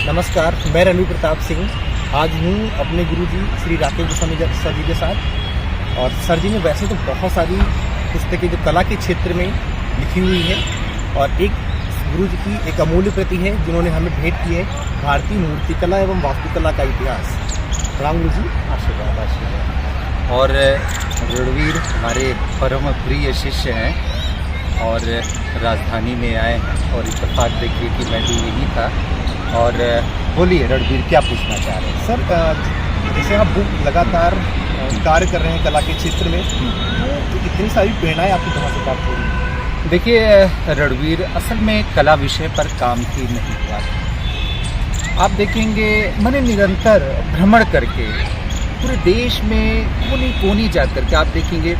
नमस्कार, मैं रणवीर प्रताप सिंह आज हूँ अपने गुरुजी श्री राकेश गोस्वामी सर जी के साथ। और सर जी ने वैसे तो बहुत सारी पुस्तकें जो कला के क्षेत्र में लिखी हुई है, और एक गुरु जी की एक अमूल्य कृति है जिन्होंने हमें भेंट की है, भारतीय मूर्तिकला एवं वास्तुकला का इतिहास। राम गुरु जी, आशीर्वाद आशीर्वाद। और रणवीर हमारे परम प्रिय शिष्य हैं और राजधानी में आए हैं, और इत्तेफाक देखिए कि मैं भी यही था। और बोलिए रणवीर, क्या पूछना चाह रहे हैं? सर, जैसे आप बुक लगातार कार्य कर रहे हैं कला के क्षेत्र में, तो इतनी सारी प्रेरणाएं आपको कहाँ से प्राप्त हो रही हैं? देखिए रणवीर, असल में कला विषय पर काम ही नहीं हुआ था। आप देखेंगे मैंने निरंतर भ्रमण करके पूरे देश में कोनी कोनी जा करके आप देखेंगे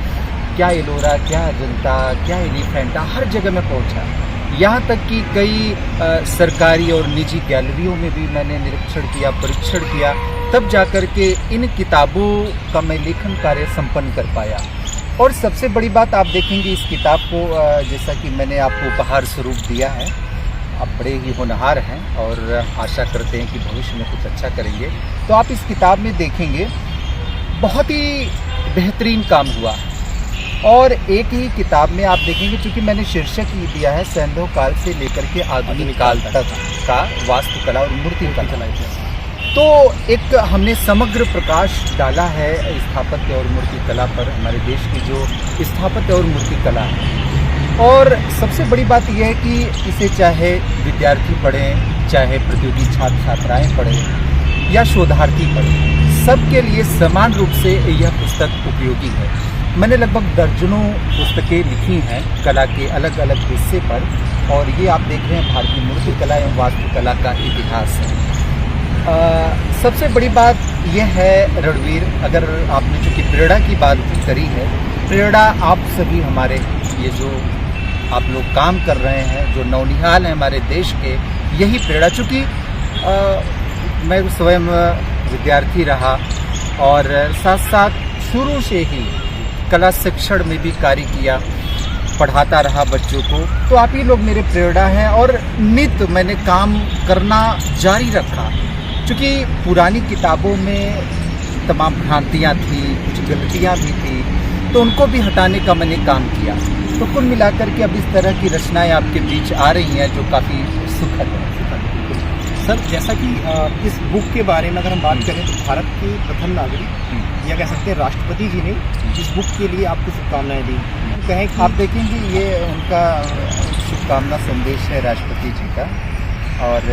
क्या एलोरा, क्या अजंता, क्या एलिफेंटा, हर जगह में पहुंचा। यहाँ तक कि कई सरकारी और निजी गैलरियों में भी मैंने निरीक्षण किया, परीक्षण किया, तब जाकर के इन किताबों का मैं लेखन कार्य संपन्न कर पाया। और सबसे बड़ी बात आप देखेंगे इस किताब को, जैसा कि मैंने आपको उपहार स्वरूप दिया है, आप बड़े ही होनहार हैं और आशा करते हैं कि भविष्य में कुछ अच्छा करेंगे। तो आप इस किताब में देखेंगे बहुत ही बेहतरीन काम हुआ। और एक ही किताब में आप देखेंगे, चूँकि मैंने शीर्षक ही दिया है सैंधव काल से लेकर के आधुनिक काल तक का वास्तुकला और मूर्तिकला, तो एक हमने समग्र प्रकाश डाला है स्थापत्य और मूर्तिकला पर, हमारे देश की जो स्थापत्य और मूर्तिकला है। और सबसे बड़ी बात यह है कि इसे चाहे विद्यार्थी पढ़ें, चाहे प्रतियोगी छात्र छात्राएँ पढ़ें या शोधार्थी पढ़ें, सबके लिए समान रूप से यह पुस्तक उपयोगी है। मैंने लगभग दर्जनों पुस्तकें लिखी हैं कला के अलग अलग हिस्से पर, और ये आप देख रहे हैं भारतीय मूर्तिकला एवं वास्तुकला का इतिहास है। सबसे बड़ी बात यह है रणवीर, अगर आपने चूँकि प्रेरणा की बात करी है, प्रेरणा आप सभी हमारे ये जो आप लोग काम कर रहे हैं, जो नौनिहाल हैं हमारे देश के, यही प्रेरणा। चूँकि मैं स्वयं विद्यार्थी रहा और साथ साथ शुरू से ही कला शिक्षण में भी कार्य किया, पढ़ाता रहा बच्चों को, तो आप ही लोग मेरे प्रेरणा हैं। और नित्य मैंने काम करना जारी रखा, क्योंकि पुरानी किताबों में तमाम भ्रांतियाँ थी, कुछ गलतियाँ भी थी, तो उनको भी हटाने का मैंने काम किया। तो कुल मिलाकर के अब इस तरह की रचनाएं आपके बीच आ रही हैं, जो काफ़ी सुखद है। सर, जैसा कि इस बुक के बारे में अगर हम बात करें, तो भारत के प्रथम नागरिक या कह सकते हैं राष्ट्रपति जी ने इस बुक के लिए आपको शुभकामनाएं दी। कहें कि आप देखेंगे ये उनका शुभकामना संदेश है राष्ट्रपति जी का। और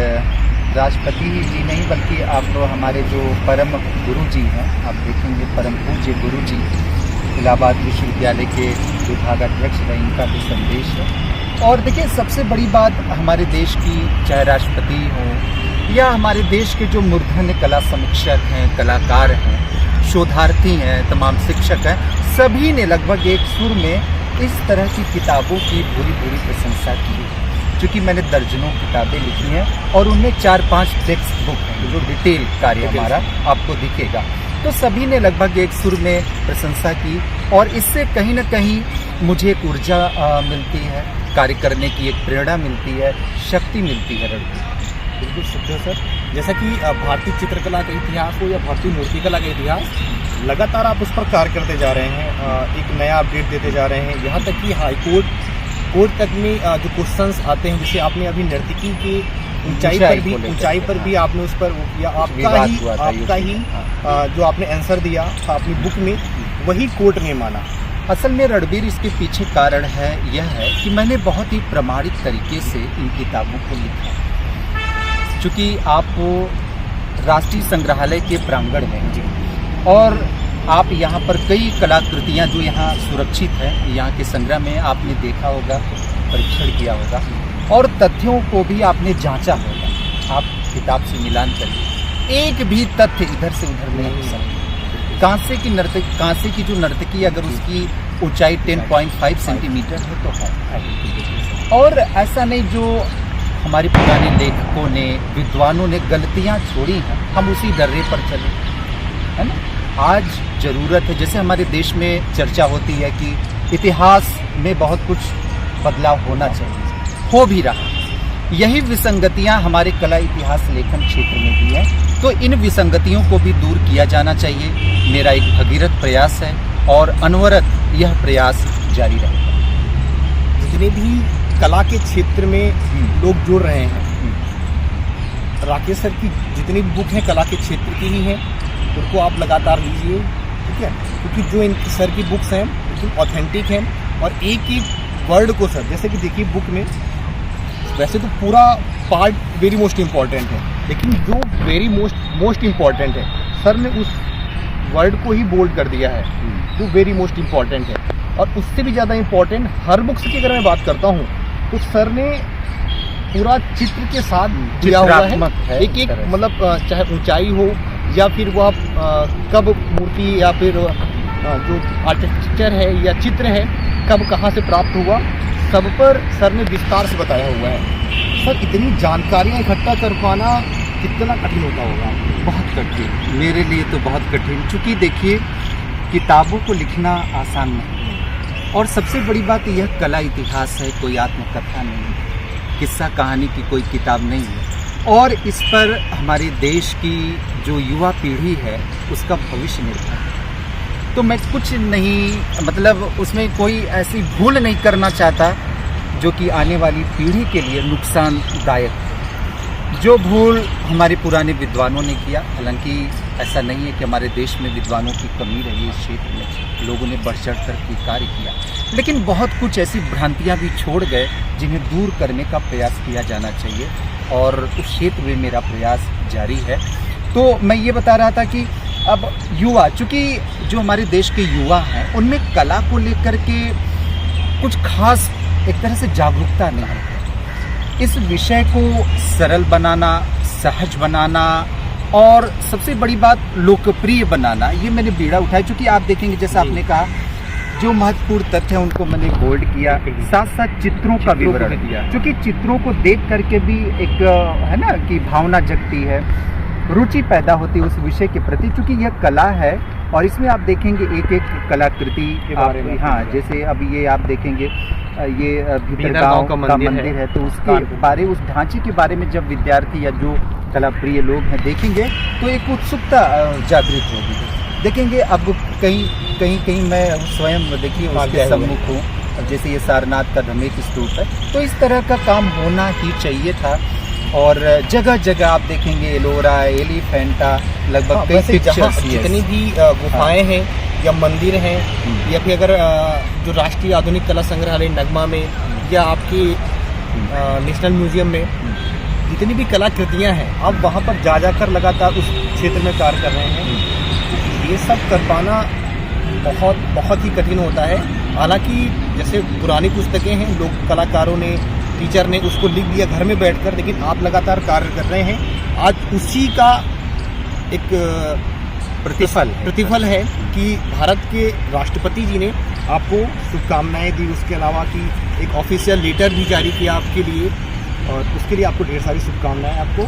राष्ट्रपति जी नहीं बल्कि आप हमारे जो परम गुरु जी हैं, आप देखेंगे परम पूज्य गुरु जी इलाहाबाद विश्वविद्यालय के विभागाध्यक्ष रहे, इनका भी संदेश है। और देखिए सबसे बड़ी बात हमारे देश की, चाहे राष्ट्रपति हो या हमारे देश के जो मूर्धन्य कला समीक्षक हैं, कलाकार हैं, शोधार्थी हैं, तमाम शिक्षक हैं, सभी ने लगभग एक सुर में इस तरह की किताबों की पूरी प्रशंसा की है। चूँकि मैंने दर्जनों किताबें लिखी हैं और उनमें 4-5 टेक्स्ट बुक हैं, जो डिटेल कार्य हमारा आपको दिखेगा, तो सभी ने लगभग एक सुर में प्रशंसा की। और इससे कहीं ना कहीं मुझे एक ऊर्जा मिलती है, कार्य करने की एक प्रेरणा मिलती है, शक्ति मिलती है। बिल्कुल सत्य सर, जैसा कि भारतीय चित्रकला का इतिहास हो या भारतीय मूर्तिकला का इतिहास, लगातार आप उस पर कार्य करते जा रहे हैं, एक नया अपडेट देते जा रहे हैं। यहाँ तक कि कोर्ट तक में जो क्वेश्चंस आते हैं, जैसे आपने अभी नर्तकी की ऊंचाई पर भी आपने उस पर या आपका ही जो आपने आंसर दिया था अपनी बुक में, वही कोर्ट ने माना। असल में रणवीर, इसके पीछे कारण है यह है कि मैंने बहुत ही प्रमाणिक तरीके से इन किताबों को लिखा। चूँकि आप राष्ट्रीय संग्रहालय के प्रांगण में, और आप यहाँ पर कई कलाकृतियाँ जो यहाँ सुरक्षित हैं, यहाँ के संग्रह में आपने देखा होगा, परीक्षण किया होगा, और तथ्यों को भी आपने जांचा होगा। आप किताब से मिलान करिए, एक भी तथ्य इधर से उधर नहीं हो सकता। कांसे की जो नर्तकी, अगर उसकी ऊंचाई 10.5 सेंटीमीटर है तो है। और ऐसा नहीं जो हमारे पुराने लेखकों ने, विद्वानों ने गलतियां छोड़ी हैं, हम उसी दर्रे पर चले, है ना। आज ज़रूरत है, जैसे हमारे देश में चर्चा होती है कि इतिहास में बहुत कुछ बदलाव होना चाहिए, हो भी रहा, यही विसंगतियां हमारे कला इतिहास लेखन क्षेत्र में भी है। तो इन विसंगतियों को भी दूर किया जाना चाहिए। मेरा एक भगीरथ प्रयास है और अनवरत यह प्रयास जारी रहेगा। जितने भी कला के क्षेत्र में लोग जुड़ रहे हैं, राकेश सर की जितनी भी बुक हैं कला के क्षेत्र की ही हैं, उनको आप लगातार लीजिए, ठीक है, क्योंकि जो इन सर की बुक्स हैं बिल्कुल ऑथेंटिक हैं और एक एक वर्ड को सर, जैसे कि देखिए बुक में वैसे तो पूरा पार्ट वेरी मोस्ट इम्पॉर्टेंट है, लेकिन जो वेरी मोस्ट इम्पॉर्टेंट है सर ने उस वर्ड को ही बोल्ड कर दिया है, जो वेरी मोस्ट इम्पॉर्टेंट है। और उससे भी ज़्यादा इम्पॉर्टेंट हर बुक्स की अगर मैं बात करता हूँ तो सर ने पूरा चित्र के साथ दिया हुआ है, एक एक मतलब चाहे ऊंचाई हो या फिर वह कब मूर्ति या फिर जो आर्किटेक्चर है या चित्र है कब कहाँ से प्राप्त हुआ, सब पर सर ने विस्तार से बताया हुआ है। सर इतनी जानकारियाँ इकट्ठा कर पाना कितना कठिन होता होगा? बहुत कठिन, मेरे लिए तो बहुत कठिन, क्योंकि देखिए किताबों को लिखना आसान नहीं है और सबसे बड़ी बात यह कला इतिहास है, कोई आत्मकथा नहीं है, किस्सा कहानी की कोई किताब नहीं है और इस पर हमारे देश की जो युवा पीढ़ी है उसका भविष्य निर्भर है। तो मैं कुछ नहीं मतलब उसमें कोई ऐसी भूल नहीं करना चाहता जो कि आने वाली पीढ़ी के लिए नुकसानदायक है। जो भूल हमारे पुराने विद्वानों ने किया, हालांकि ऐसा नहीं है कि हमारे देश में विद्वानों की कमी रही, इस क्षेत्र में लोगों ने बढ़ चढ़ कर के कार्य किया, लेकिन बहुत कुछ ऐसी भ्रांतियां भी छोड़ गए जिन्हें दूर करने का प्रयास किया जाना चाहिए और उस क्षेत्र में मेरा प्रयास जारी है। तो मैं ये बता रहा था कि अब युवा, चूँकि जो हमारे देश के युवा हैं उनमें कला को लेकर के कुछ खास एक तरह से जागरूकता नहीं है। इस विषय को सरल बनाना, सहज बनाना और सबसे बड़ी बात लोकप्रिय बनाना, ये मैंने बीड़ा उठाया। क्योंकि आप देखेंगे जैसा आपने कहा जो महत्वपूर्ण तथ्य है उनको मैंने बोल्ड किया, साथ साथ चित्रों का विवरण दिया, क्योंकि चित्रों को देख करके भी एक है ना कि भावना जगती है, रुचि पैदा होती है उस विषय के प्रति, क्योंकि यह कला है। और इसमें आप देखेंगे एक एक कलाकृति के बारे में, हाँ जैसे अभी ये आप देखेंगे ये भीतरगांव का मंदिर है, तो उसके बारे, उस ढांचे के बारे में जब विद्यार्थी या जो कला प्रिय लोग हैं देखेंगे तो एक उत्सुकता जागृत होगी। देखेंगे अब कहीं मैं स्वयं देखिए उसके सम्मुख हूँ, जैसे ये सारनाथ का धमेक स्तूप है, तो इस तरह का काम होना ही चाहिए था। और जगह जगह आप देखेंगे एलोरा, एलिफेंटा, लगभग कई पिक्चर्स, जितनी भी गुफाएं हैं या मंदिर हैं या फिर अगर जो राष्ट्रीय आधुनिक कला संग्रहालय नगमा में या आपकी नेशनल म्यूजियम में जितनी भी कलाकृतियां हैं, आप वहां पर जा जाकर लगातार उस क्षेत्र में कार्य कर रहे हैं। ये सब कर पाना बहुत ही कठिन होता है। हालांकि जैसे पुरानी पुस्तकें हैं, लोग कलाकारों ने, टीचर ने उसको लिख दिया घर में बैठकर, लेकिन आप लगातार कार्य कर रहे हैं। आज उसी का एक प्रतिफल है कि भारत के राष्ट्रपति जी ने आपको शुभकामनाएं दी, उसके अलावा कि एक ऑफिशियल लेटर भी जारी किया आपके लिए, और उसके लिए आपको ढेर सारी शुभकामनाएं। आपको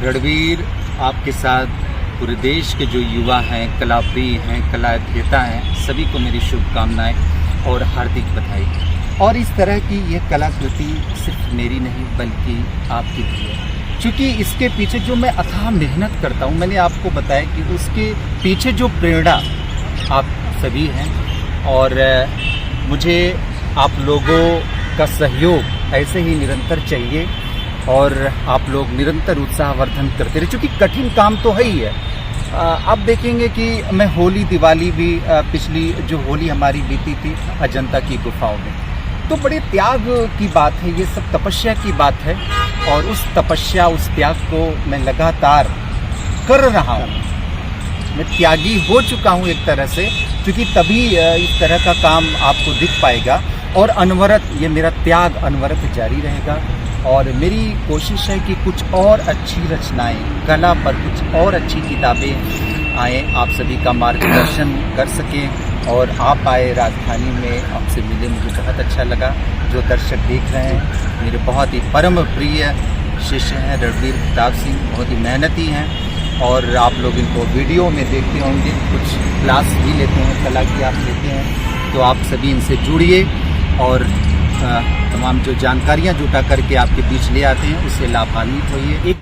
रणवीर, आपके साथ पूरे देश के जो युवा हैं, कला प्रिय हैं, कला अध्येता हैं, सभी को मेरी शुभकामनाएं और हार्दिक बधाई। और इस तरह की ये कलाकृति सिर्फ मेरी नहीं बल्कि आपकी भी है, क्योंकि इसके पीछे जो मैं अथाह मेहनत करता हूँ, मैंने आपको बताया कि उसके पीछे जो प्रेरणा आप सभी हैं, और मुझे आप लोगों का सहयोग ऐसे ही निरंतर चाहिए और आप लोग निरंतर उत्साहवर्धन करते रहे, क्योंकि कठिन काम तो है ही है। आप देखेंगे कि मैं होली दिवाली भी पिछली जो होली हमारी बीती थी अजंता की गुफाओं में, तो बड़े त्याग की बात है, ये सब तपस्या की बात है, और उस तपस्या, उस त्याग को मैं लगातार कर रहा हूँ। मैं त्यागी हो चुका हूँ एक तरह से, क्योंकि तभी इस तरह का काम आपको दिख पाएगा। और अनवरत ये मेरा त्याग अनवरत जारी रहेगा, और मेरी कोशिश है कि कुछ और अच्छी रचनाएं, कला पर कुछ और अच्छी किताबें आए, आप सभी का मार्गदर्शन कर सकें। और आप आए राजधानी में, आपसे मिले, मुझे बहुत अच्छा लगा। जो दर्शक देख रहे हैं, मेरे बहुत ही परम प्रिय शिष्य हैं रणवीर प्रताप सिंह, बहुत ही मेहनती हैं, और आप लोग इनको वीडियो में देखते होंगे, कुछ क्लास भी लेते हैं, कला की आप लेते हैं, तो आप सभी इनसे जुड़िए और तमाम जो जानकारियाँ जुटा करके आपके बीच ले आते हैं, उससे लाभान्वित होइए।